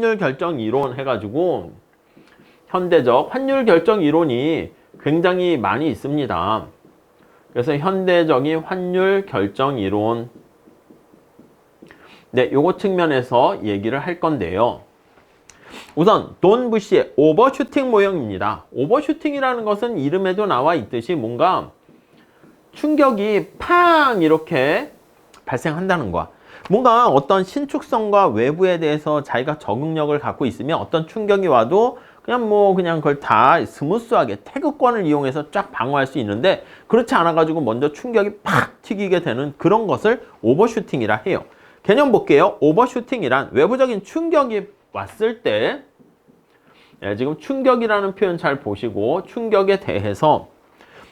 환율 결정 이론 해가지고 현대적 환율 결정 이론이 굉장히 많이 있습니다. 그래서 현대적인 환율 결정 이론, 네, 요거 측면에서 얘기를 할 건데요. 우선 돈 부시의 오버슈팅 모형입니다. 오버슈팅이라는 것은 이름에도 나와 있듯이 뭔가 충격이 팡 이렇게 발생한다는 거야. 뭔가 어떤 신축성과 외부에 대해서 자기가 적응력을 갖고 있으면 어떤 충격이 와도 그냥 그걸 다 스무스하게 태극권을 이용해서 쫙 방어할 수 있는데, 그렇지 않아 가지고 먼저 충격이 팍 튀기게 되는 그런 것을 오버슈팅이라 해요. 개념 볼게요. 오버슈팅이란 외부적인 충격이 왔을 때, 네, 지금 충격이라는 표현 잘 보시고, 충격에 대해서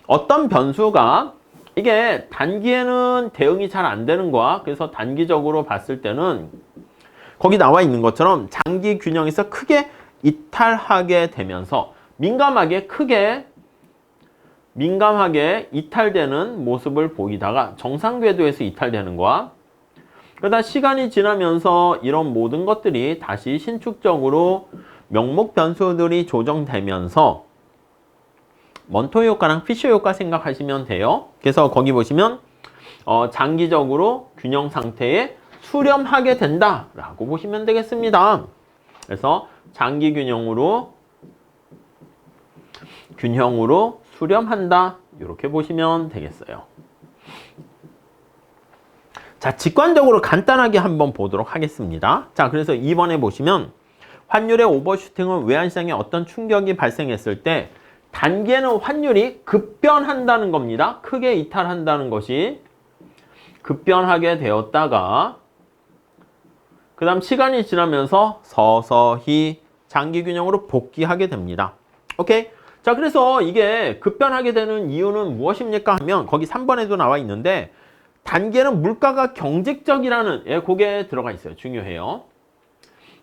어떤 변수가 이게 단기에는 대응이 잘 안 되는 거야. 그래서 단기적으로 봤을 때는 거기 나와 있는 것처럼 장기 균형에서 크게 이탈하게 되면서 민감하게 이탈되는 모습을 보이다가 정상 궤도에서 이탈되는 거야. 그러다 시간이 지나면서 이런 모든 것들이 다시 신축적으로 명목 변수들이 조정되면서 먼토 효과랑 피셔 효과 생각하시면 돼요. 그래서 거기 보시면 장기적으로 균형 상태에 수렴하게 된다라고 보시면 되겠습니다. 그래서 장기 균형으로 수렴한다, 이렇게 보시면 되겠어요. 자, 직관적으로 간단하게 한번 보도록 하겠습니다. 자, 그래서 이번에 보시면 환율의 오버슈팅은 외환시장에 어떤 충격이 발생했을 때 단기에는 환율이 급변한다는 겁니다. 크게 이탈한다는 것이 급변하게 되었다가 그 다음 시간이 지나면서 서서히 장기 균형으로 복귀하게 됩니다. 오케이? 자, 그래서 이게 급변하게 되는 이유는 무엇입니까 하면 거기 3번에도 나와 있는데, 단기에는 물가가 경직적이라는 그게 들어가 있어요. 중요해요.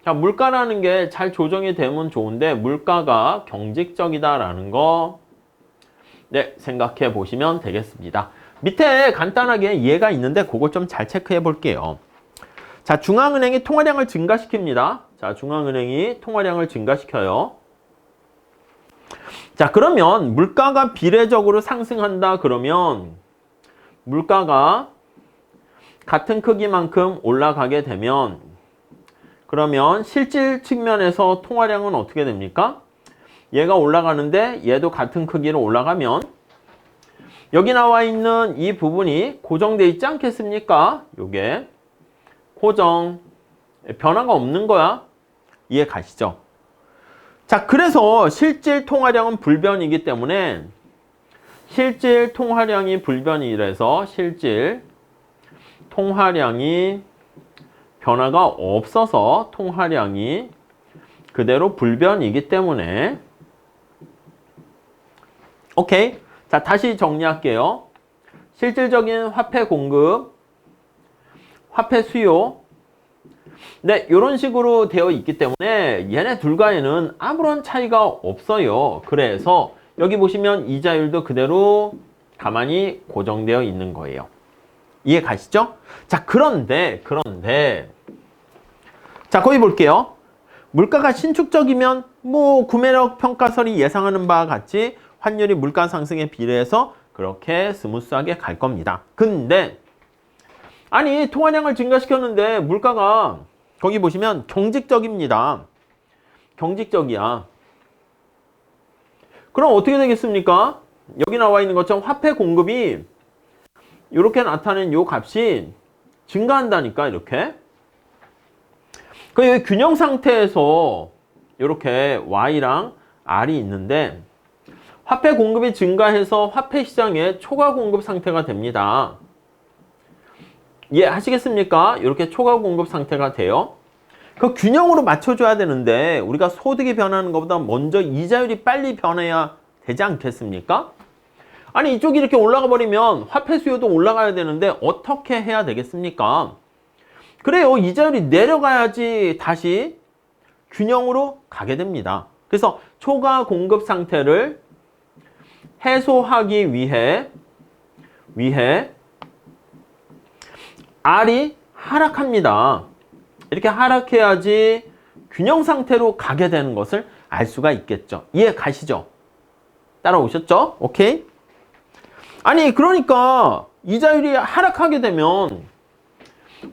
자, 물가라는 게 잘 조정이 되면 좋은데 물가가 경직적이다라는 거, 네, 생각해 보시면 되겠습니다. 밑에 간단하게 예가 있는데 그걸 좀 잘 체크해 볼게요. 자, 중앙은행이 통화량을 증가시킵니다. 자, 중앙은행이 통화량을 증가시켜요. 자, 그러면 물가가 비례적으로 상승한다 그러면 물가가 같은 크기만큼 올라가게 되면 그러면 실질 측면에서 통화량은 어떻게 됩니까? 얘가 올라가는데 얘도 같은 크기로 올라가면 여기 나와 있는 이 부분이 고정되어 있지 않겠습니까? 요게 고정, 변화가 없는 거야. 이해 가시죠? 자, 그래서 실질 통화량은 불변이기 때문에 실질 통화량이 불변이라서 실질 통화량이 변화가 없어서 통화량이 그대로 불변이기 때문에, 오케이. 자, 다시 정리할게요. 실질적인 화폐 공급, 화폐 수요, 네, 이런 식으로 되어 있기 때문에 얘네 둘과에는 아무런 차이가 없어요. 그래서 여기 보시면 이자율도 그대로 가만히 고정되어 있는 거예요. 이해 가시죠? 자, 그런데 자, 거기 볼게요. 물가가 신축적이면 구매력 평가설이 예상하는 바와 같이 환율이 물가 상승에 비례해서 그렇게 스무스하게 갈 겁니다. 근데 아니, 통화량을 증가시켰는데 물가가 거기 보시면 경직적입니다. 경직적이야. 그럼 어떻게 되겠습니까? 여기 나와 있는 것처럼 화폐 공급이 이렇게 나타낸 요 값이 증가한다니까, 이렇게. 그 균형 상태에서 이렇게 Y랑 R이 있는데 화폐 공급이 증가해서 화폐 시장에 초과 공급 상태가 됩니다. 이해하시겠습니까? 이렇게 초과 공급 상태가 돼요. 그 균형으로 맞춰줘야 되는데 우리가 소득이 변하는 것보다 먼저 이자율이 빨리 변해야 되지 않겠습니까? 아니, 이쪽이 이렇게 올라가 버리면 화폐 수요도 올라가야 되는데 어떻게 해야 되겠습니까? 그래요. 이자율이 내려가야지 다시 균형으로 가게 됩니다. 그래서 초과 공급 상태를 해소하기 위해 R이 하락합니다. 이렇게 하락해야지 균형 상태로 가게 되는 것을 알 수가 있겠죠. 이해 가시죠? 따라오셨죠? 오케이? 아니 그러니까 이자율이 하락하게 되면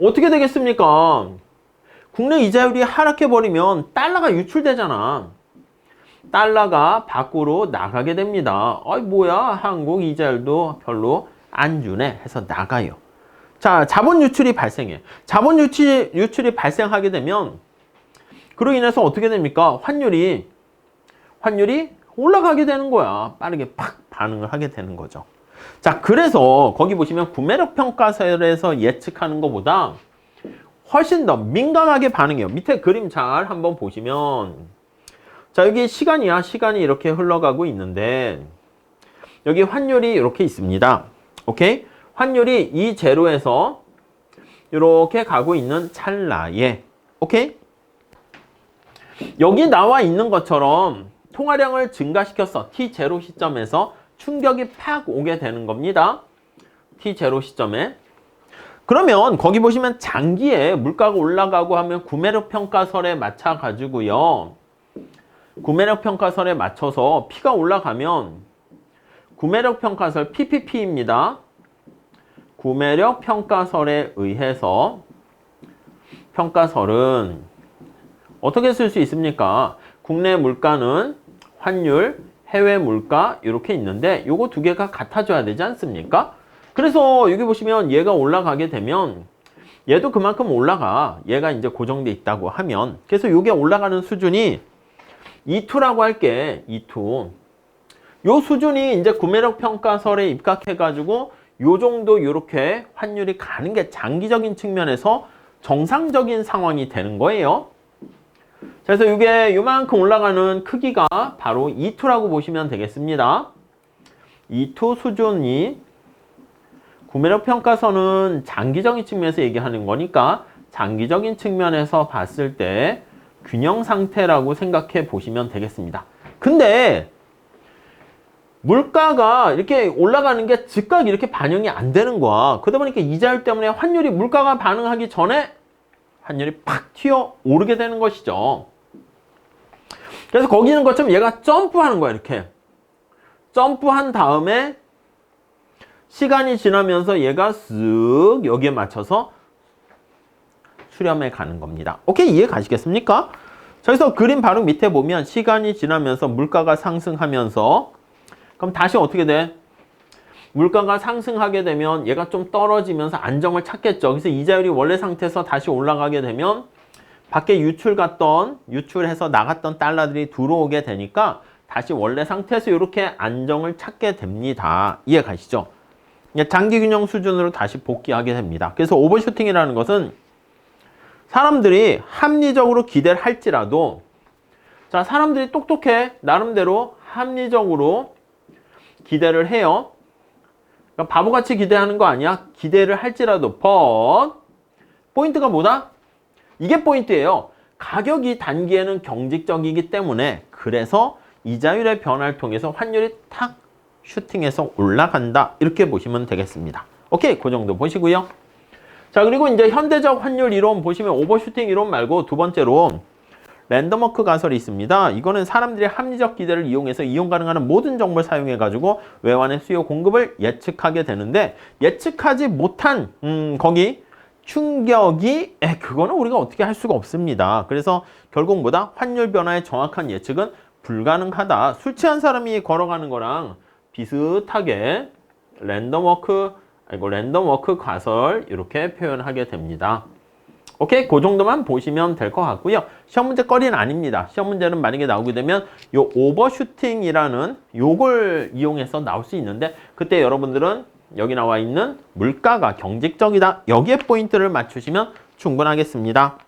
어떻게 되겠습니까? 국내 이자율이 하락해버리면 달러가 유출되잖아. 달러가 밖으로 나가게 됩니다. 뭐야 한국 이자율도 별로 안 주네 해서 나가요. 자, 자본 유출이 발생해. 자본 유출이 발생하게 되면 그로 인해서 어떻게 됩니까? 환율이 올라가게 되는 거야. 빠르게 팍 반응을 하게 되는 거죠. 자, 그래서 거기 보시면 구매력 평가설에서 예측하는 것보다 훨씬 더 민감하게 반응해요. 밑에 그림 잘 한번 보시면 자, 여기 시간이야. 시간이 이렇게 흘러가고 있는데 여기 환율이 이렇게 있습니다. 오케이? 환율이 이 제로에서 이렇게 가고 있는 찰나에 오케이? 여기 나와 있는 것처럼 통화량을 증가시켰어. T0 시점에서 충격이 팍 오게 되는 겁니다. T0 시점에. 그러면 거기 보시면 장기에 물가가 올라가고 하면 구매력 평가설에 맞춰 가지고요. 구매력 평가설에 맞춰서 P가 올라가면 구매력 평가설 PPP입니다. 구매력 평가설에 의해서 평가설은 어떻게 쓸 수 있습니까? 국내 물가는 환율, 해외 물가 이렇게 있는데 요거 두 개가 같아져야 되지 않습니까? 그래서 여기 보시면 얘가 올라가게 되면 얘도 그만큼 올라가. 얘가 이제 고정돼 있다고 하면 그래서 요게 올라가는 수준이 E2라고 할게. E2. 요 수준이 이제 구매력 평가설에 입각해 가지고 요 정도 요렇게 환율이 가는 게 장기적인 측면에서 정상적인 상황이 되는 거예요. 그래서 이게 요만큼 올라가는 크기가 바로 E2라고 보시면 되겠습니다. E2 수준이 구매력 평가선은 장기적인 측면에서 얘기하는 거니까 장기적인 측면에서 봤을 때 균형 상태라고 생각해 보시면 되겠습니다. 근데 물가가 이렇게 올라가는 게 즉각 이렇게 반영이 안 되는 거야. 그러다 보니까 이자율 때문에 환율이 물가가 반응하기 전에 환율이 팍 튀어 오르게 되는 것이죠. 그래서 거기 있는 것처럼 얘가 점프하는 거야. 이렇게 점프한 다음에 시간이 지나면서 얘가 쓱 여기에 맞춰서 수렴해 가는 겁니다. 오케이, 이해 가시겠습니까? 자, 그래서 그림 바로 밑에 보면 시간이 지나면서 물가가 상승하면서 그럼 다시 어떻게 돼? 물가가 상승하게 되면 얘가 좀 떨어지면서 안정을 찾겠죠. 그래서 이자율이 원래 상태에서 다시 올라가게 되면 밖에 유출해서 나갔던 달러들이 들어오게 되니까 다시 원래 상태에서 이렇게 안정을 찾게 됩니다. 이해 가시죠? 장기 균형 수준으로 다시 복귀하게 됩니다. 그래서 오버슈팅이라는 것은 사람들이 합리적으로 기대를 할지라도 자, 사람들이 똑똑해. 나름대로 합리적으로 기대를 해요. 그러니까 바보같이 기대하는 거 아니야. 기대를 할지라도 포인트가 뭐다? 이게 포인트예요. 가격이 단기에는 경직적이기 때문에 그래서 이자율의 변화를 통해서 환율이 탁 슈팅해서 올라간다. 이렇게 보시면 되겠습니다. 오케이, 그 정도 보시고요. 자, 그리고 이제 현대적 환율 이론 보시면 오버슈팅 이론 말고 두 번째로 랜덤워크 가설이 있습니다. 이거는 사람들의 합리적 기대를 이용해서 이용 가능한 모든 정보를 사용해 가지고 외환의 수요 공급을 예측하게 되는데 예측하지 못한 거기 충격이 그거는 우리가 어떻게 할 수가 없습니다. 그래서 결국 뭐다? 환율 변화의 정확한 예측은 불가능하다. 술 취한 사람이 걸어가는 거랑 비슷하게 랜덤워크 가설 이렇게 표현하게 됩니다. 오케이, 그 정도만 보시면 될 것 같고요. 시험 문제 거리는 아닙니다. 시험 문제는 만약에 나오게 되면 요 오버슈팅이라는 요걸 이용해서 나올 수 있는데 그때 여러분들은 여기 나와 있는 물가가 경직적이다. 여기에 포인트를 맞추시면 충분하겠습니다.